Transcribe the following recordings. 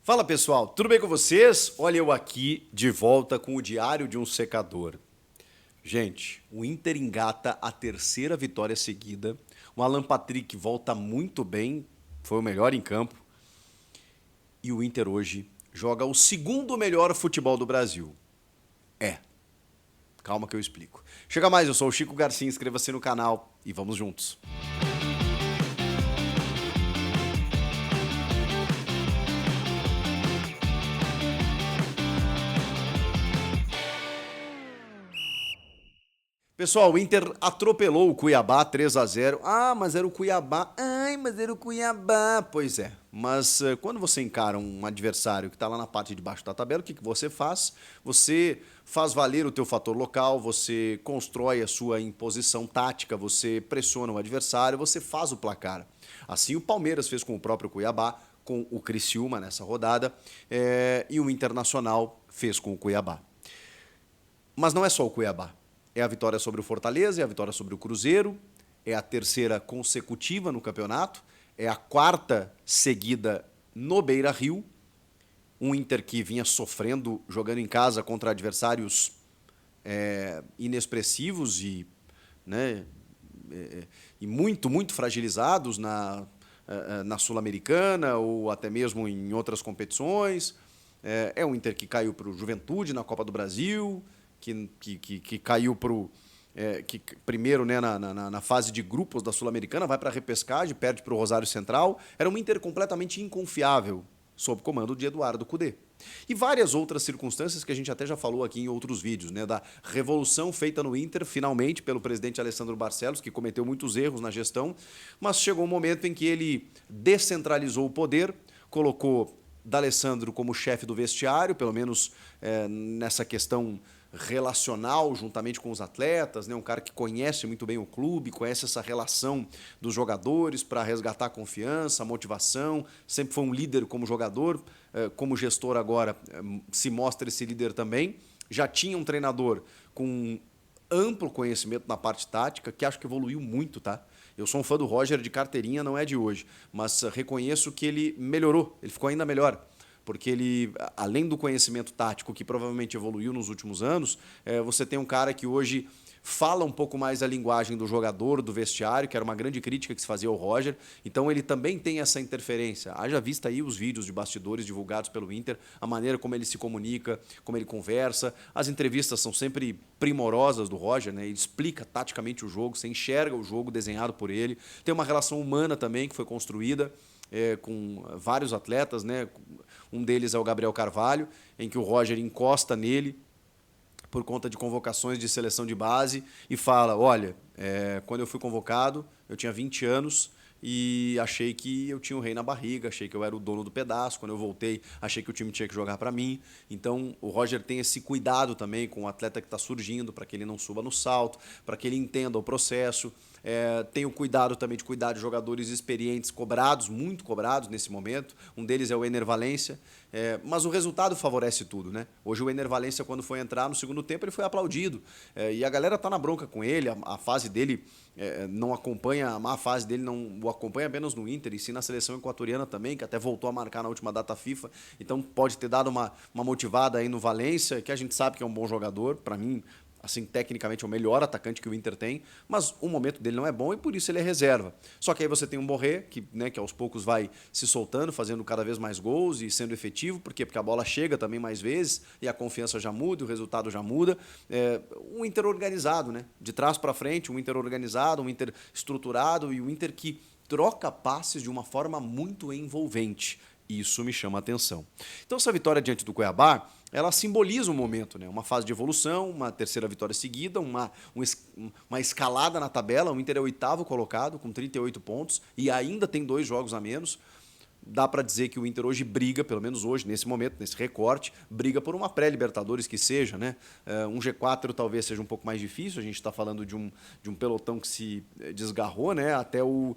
Fala pessoal, tudo bem com vocês? Olha eu aqui de volta com o Diário de um Secador. Gente, o Inter engata a terceira vitória seguida. O Alan Patrick volta muito bem, foi o melhor em campo. E o Inter hoje joga o segundo melhor futebol do Brasil. Calma que eu explico. Chega mais, eu sou o Chico Garcia, inscreva-se no canal e vamos juntos. Pessoal, o Inter atropelou o Cuiabá 3-0. Ah, mas era o Cuiabá. Ai, mas era o Cuiabá. Pois é, mas quando você encara um adversário que está lá na parte de baixo da tabela, o que você faz? Você faz valer o teu fator local, você constrói a sua imposição tática, você pressiona o adversário, você faz o placar. Assim o Palmeiras fez com o próprio Cuiabá, com o Criciúma nessa rodada, e o Internacional fez com o Cuiabá. Mas não é só o Cuiabá. É a vitória sobre o Fortaleza, é a vitória sobre o Cruzeiro, é a terceira consecutiva no campeonato, é a quarta seguida no Beira-Rio, um Inter que vinha sofrendo, jogando em casa contra adversários inexpressivos e muito fragilizados na Sul-Americana ou até mesmo em outras competições. É um Inter que caiu para o Juventude na Copa do Brasil, que caiu para o. Primeiro, né, na fase de grupos da Sul-Americana, vai para a repescagem, perde para o Rosário Central. Era um Inter completamente inconfiável, sob comando de Eduardo Cudê. E várias outras circunstâncias que a gente até já falou aqui em outros vídeos, né, da revolução feita no Inter, finalmente, pelo presidente Alessandro Barcelos, que cometeu muitos erros na gestão, mas chegou um momento em que ele descentralizou o poder, colocou D'Alessandro como chefe do vestiário, pelo menos nessa questão relacional juntamente com os atletas, né? Um cara que conhece muito bem o clube, conhece essa relação dos jogadores para resgatar a confiança, a motivação, sempre foi um líder como jogador, como gestor agora se mostra esse líder também. Já tinha um treinador com amplo conhecimento na parte tática, que acho que evoluiu muito, tá? Eu sou um fã do Roger de carteirinha, não é de hoje, mas reconheço que ele melhorou, ele ficou ainda melhor. Porque ele, além do conhecimento tático, que provavelmente evoluiu nos últimos anos, você tem um cara que hoje fala um pouco mais a linguagem do jogador, do vestiário, que era uma grande crítica que se fazia ao Roger. Então ele também tem essa interferência. Haja vista aí os vídeos de bastidores divulgados pelo Inter, a maneira como ele se comunica, como ele conversa. As entrevistas são sempre primorosas do Roger, né? Ele explica taticamente o jogo, você enxerga o jogo desenhado por ele. Tem uma relação humana também que foi construída. Com vários atletas, né? Um deles é o Gabriel Carvalho, em que o Roger encosta nele por conta de convocações de seleção de base e fala, olha, quando eu fui convocado, eu tinha 20 anos e achei que eu tinha o rei na barriga, achei que eu era o dono do pedaço. Quando eu voltei, achei que o time tinha que jogar para mim. Então, o Roger tem esse cuidado também com o atleta que está surgindo, para que ele não suba no salto, para que ele entenda o processo. Tem o cuidado também de cuidar de jogadores experientes, cobrados, muito cobrados nesse momento. Um deles é o Ener Valencia, mas o resultado favorece tudo, né? Hoje o Ener Valencia, quando foi entrar no segundo tempo, ele foi aplaudido. E a galera tá na bronca com ele, a fase dele não acompanha, a má fase dele não o acompanha apenas no Inter, e sim na seleção equatoriana também, que até voltou a marcar na última data FIFA. Então pode ter dado uma motivada aí no Valencia, que a gente sabe que é um bom jogador, para mim, assim, tecnicamente é o melhor atacante que o Inter tem, mas o momento dele não é bom e por isso ele é reserva. Só que aí você tem um Borré, que aos poucos vai se soltando, fazendo cada vez mais gols e sendo efetivo. Por quê? Porque a bola chega também mais vezes e a confiança já muda, o resultado já muda. Um Inter organizado, né? De trás para frente, um Inter organizado, um Inter estruturado e um Inter que troca passes de uma forma muito envolvente. Isso me chama a atenção. Então, essa vitória diante do Cuiabá, ela simboliza um momento, né? Uma fase de evolução, uma terceira vitória seguida, uma escalada na tabela. O Inter é o 8º colocado, com 38 pontos, e ainda tem 2 jogos a menos. Dá para dizer que o Inter hoje briga, pelo menos hoje, nesse momento, nesse recorte, briga por uma pré-Libertadores que seja, né? Um G4 talvez seja um pouco mais difícil, a gente está falando de um pelotão que se desgarrou, né? Até o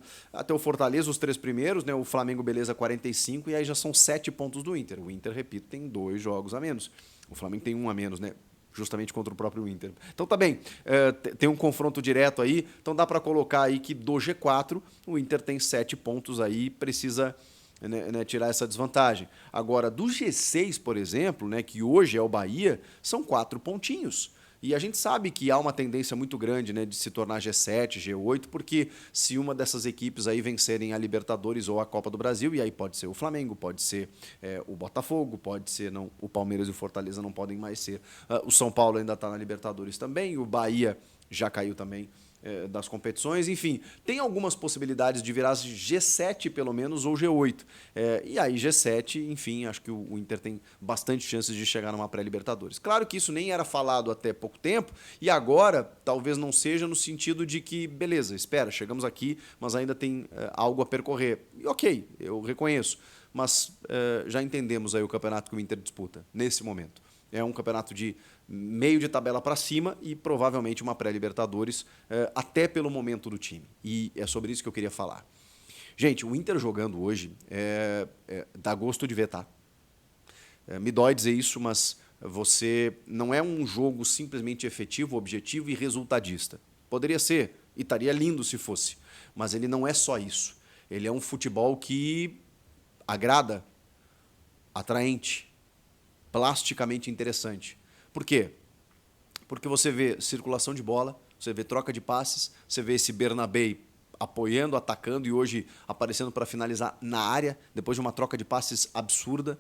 Fortaleza, os 3 primeiros, né? O Flamengo, beleza, 45, e aí já são 7 pontos do Inter. O Inter, repito, tem 2 jogos a menos. O Flamengo tem 1 a menos, né? Justamente contra o próprio Inter. Então tá bem, tem um confronto direto aí, então dá para colocar aí que do G4 o Inter tem 7 pontos aí, precisa né, tirar essa desvantagem. Agora, do G6, por exemplo, né, que hoje é o Bahia, são 4 pontinhos. E a gente sabe que há uma tendência muito grande, né, de se tornar G7, G8, porque se uma dessas equipes aí vencerem a Libertadores ou a Copa do Brasil, e aí pode ser o Flamengo, pode ser o Botafogo, pode ser não, o Palmeiras e o Fortaleza não podem mais ser. O São Paulo ainda está na Libertadores também, o Bahia já caiu também das competições, enfim, tem algumas possibilidades de virar G7 pelo menos ou G8. E aí G7, enfim, acho que o Inter tem bastante chances de chegar numa pré-Libertadores. Claro que isso nem era falado até pouco tempo e agora talvez não seja no sentido de que, beleza, espera, chegamos aqui, mas ainda tem algo a percorrer. E ok, eu reconheço, mas já entendemos aí o campeonato que o Inter disputa nesse momento. É um campeonato de meio de tabela para cima e provavelmente uma pré-Libertadores, até pelo momento do time. E é sobre isso que eu queria falar. Gente, o Inter jogando hoje dá gosto de ver, tá? Me dói dizer isso, mas você não é um jogo simplesmente efetivo, objetivo e resultadista. Poderia ser, e estaria lindo se fosse, mas ele não é só isso. Ele é um futebol que agrada, atraente, plasticamente interessante. Por quê? Porque você vê circulação de bola, você vê troca de passes, você vê esse Bernabé apoiando, atacando e hoje aparecendo para finalizar na área, depois de uma troca de passes absurda.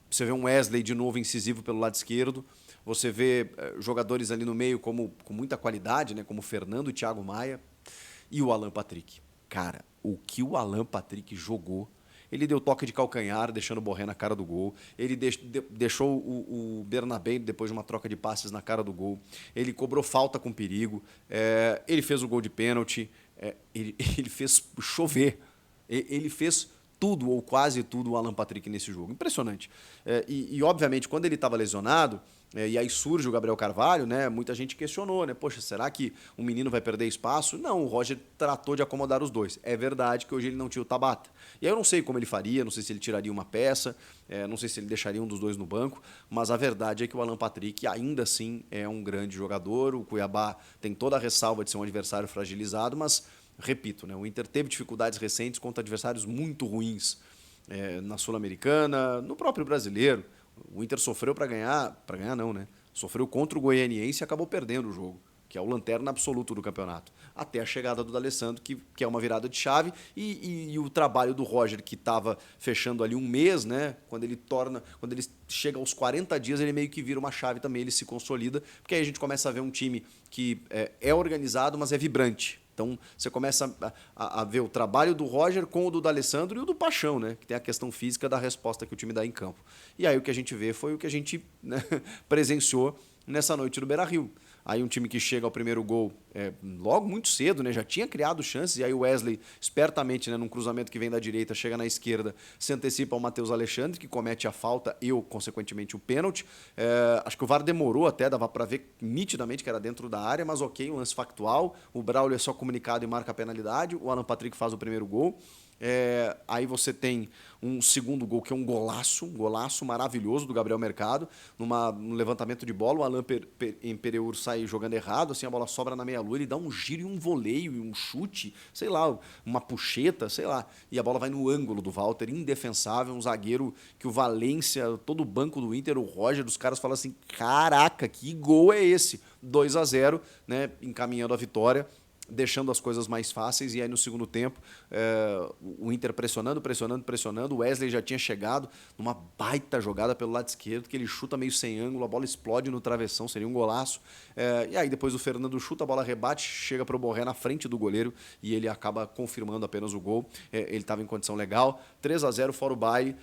Você vê um Wesley de novo incisivo pelo lado esquerdo, você vê jogadores ali no meio com muita qualidade, né, como o Fernando e Thiago Maia e o Alan Patrick. Cara, o que o Alan Patrick jogou. Ele deu toque de calcanhar, deixando o Borré na cara do gol. Ele deixou o Bernabé, depois de uma troca de passes, na cara do gol. Ele cobrou falta com perigo. Ele fez o gol de pênalti. Ele fez chover. Ele fez tudo, ou quase tudo, o Alan Patrick nesse jogo. Impressionante. Obviamente, quando ele estava lesionado, e aí surge o Gabriel Carvalho, né? Muita gente questionou, né? Poxa, será que o menino vai perder espaço? Não, o Roger tratou de acomodar os dois. É verdade que hoje ele não tinha o Tabata. E aí eu não sei como ele faria, não sei se ele tiraria uma peça, não sei se ele deixaria um dos dois no banco, mas a verdade é que o Alan Patrick ainda assim é um grande jogador. O Cuiabá tem toda a ressalva de ser um adversário fragilizado, mas, repito, né? O Inter teve dificuldades recentes contra adversários muito ruins na Sul-Americana, no próprio brasileiro. O Inter sofreu para ganhar não, né? Sofreu contra o Goianiense e acabou perdendo o jogo, que é o lanterna absoluto do campeonato. Até a chegada do D'Alessandro, que é uma virada de chave, e o trabalho do Roger, que estava fechando ali um mês, né? Quando ele chega aos 40 dias, ele meio que vira uma chave também, ele se consolida, porque aí a gente começa a ver um time que é organizado, mas é vibrante. Então, você começa a ver o trabalho do Roger com o do D'Alessandro e o do Paixão, né? Que tem a questão física da resposta que o time dá em campo. E aí o que a gente vê foi o que a gente, né, presenciou nessa noite do Beira-Rio. Aí um time que chega ao primeiro gol logo muito cedo, né? Já tinha criado chances, e aí o Wesley, espertamente, né, num cruzamento que vem da direita, chega na esquerda, se antecipa ao Matheus Alexandre, que comete a falta e, consequentemente, o pênalti. Acho que o VAR demorou até, dava para ver nitidamente que era dentro da área, mas ok, um lance factual. O Braulio é só comunicado e marca a penalidade. O Alan Patrick faz o primeiro gol. Aí você tem um segundo gol, que é um golaço maravilhoso do Gabriel Mercado, num levantamento de bola, o Alan Pereur sai jogando errado, assim, a bola sobra na meia-lua, ele dá um giro e um voleio, e um chute, sei lá, uma puxeta, sei lá, e a bola vai no ângulo do Walter, indefensável, um zagueiro que o Valência, todo o banco do Inter, o Roger, os caras falam assim, caraca, que gol é esse? 2-0, né, encaminhando a vitória, deixando as coisas mais fáceis, e aí no segundo tempo o Inter pressionando, o Wesley já tinha chegado numa baita jogada pelo lado esquerdo, que ele chuta meio sem ângulo, a bola explode no travessão, seria um golaço, e aí depois o Fernando chuta, a bola rebate, chega para o Borré na frente do goleiro, e ele acaba confirmando apenas o gol. Ele estava em condição legal, 3-0 fora o baile,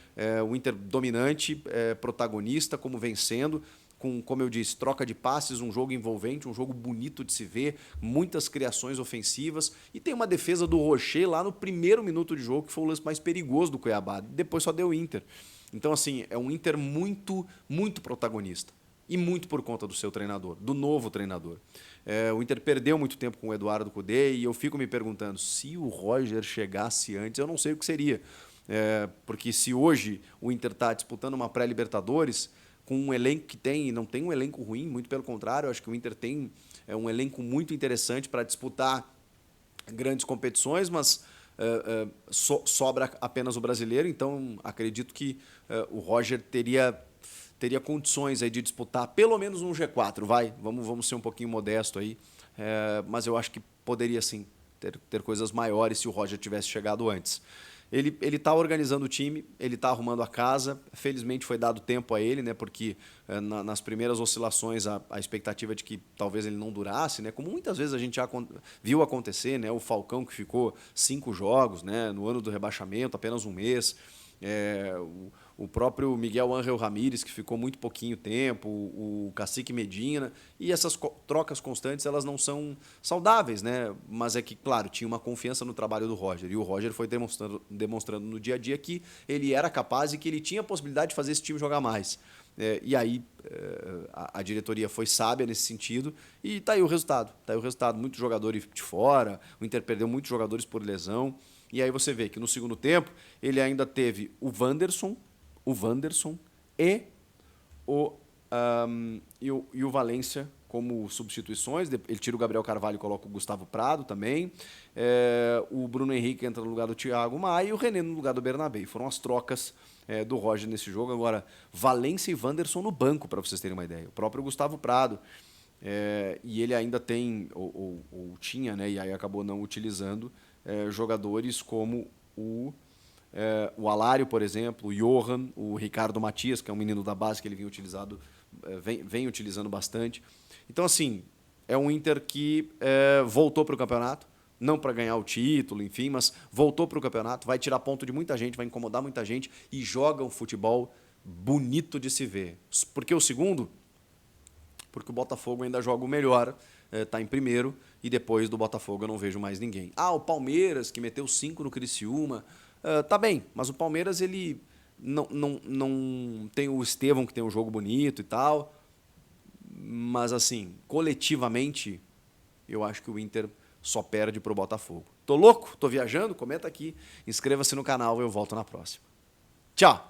o Inter dominante, protagonista, como vencendo, com, como eu disse, troca de passes, um jogo envolvente, um jogo bonito de se ver, muitas criações ofensivas, e tem uma defesa do Rocher lá no primeiro minuto de jogo, que foi o lance mais perigoso do Cuiabá, depois só deu Inter. Então, assim, é um Inter muito, muito protagonista, e muito por conta do seu treinador, do novo treinador. O Inter perdeu muito tempo com o Eduardo Cudê, e eu fico me perguntando, se o Roger chegasse antes, eu não sei o que seria. Porque se hoje o Inter está disputando uma pré-Libertadores, com um elenco que tem, e não tem um elenco ruim, muito pelo contrário, eu acho que o Inter tem um elenco muito interessante para disputar grandes competições, mas sobra apenas o brasileiro, então acredito que o Roger teria condições aí de disputar pelo menos um G4, vai, vamos ser um pouquinho modesto aí, mas eu acho que poderia sim ter coisas maiores se o Roger tivesse chegado antes. Ele está organizando o time, ele está arrumando a casa. Felizmente foi dado tempo a ele, né? Porque nas primeiras oscilações a expectativa de que talvez ele não durasse, né? Como muitas vezes a gente já viu acontecer, né? O Falcão que ficou 5 jogos, né? No ano do rebaixamento, apenas um mês. O próprio Miguel Ángel Ramírez, que ficou muito pouquinho tempo, o Cacique Medina, e essas trocas constantes, elas não são saudáveis, né? Mas é que, claro, tinha uma confiança no trabalho do Roger, e o Roger foi demonstrando no dia a dia que ele era capaz e que ele tinha a possibilidade de fazer esse time jogar mais. E aí a diretoria foi sábia nesse sentido, e está aí o resultado. Tá aí o resultado, muitos jogadores de fora, o Inter perdeu muitos jogadores por lesão, e aí você vê que no segundo tempo ele ainda teve o Wanderson e o Valência como substituições. Ele tira o Gabriel Carvalho e coloca o Gustavo Prado também. O Bruno Henrique entra no lugar do Thiago Maia e o René no lugar do Bernabé. Foram as trocas do Roger nesse jogo. Agora, Valência e Wanderson no banco, para vocês terem uma ideia. O próprio Gustavo Prado. E ele ainda tem, ou tinha, né, e aí acabou não utilizando, jogadores como o Alário, por exemplo, o Johan, o Ricardo Matias, que é um menino da base que ele vem utilizando bastante. Então, assim, é um Inter que voltou para o campeonato, não para ganhar o título, enfim, mas voltou para o campeonato, vai tirar ponto de muita gente, vai incomodar muita gente e joga um futebol bonito de se ver. Porque o segundo? Porque o Botafogo ainda joga o melhor, está em primeiro, e depois do Botafogo eu não vejo mais ninguém. O Palmeiras, que meteu 5 no Criciúma, tá bem, mas o Palmeiras ele não tem o Estevão, que tem um jogo bonito e tal, mas assim, coletivamente, eu acho que o Inter só perde pro Botafogo. Tô louco? Tô viajando? Comenta aqui, inscreva-se no canal e eu volto na próxima. Tchau!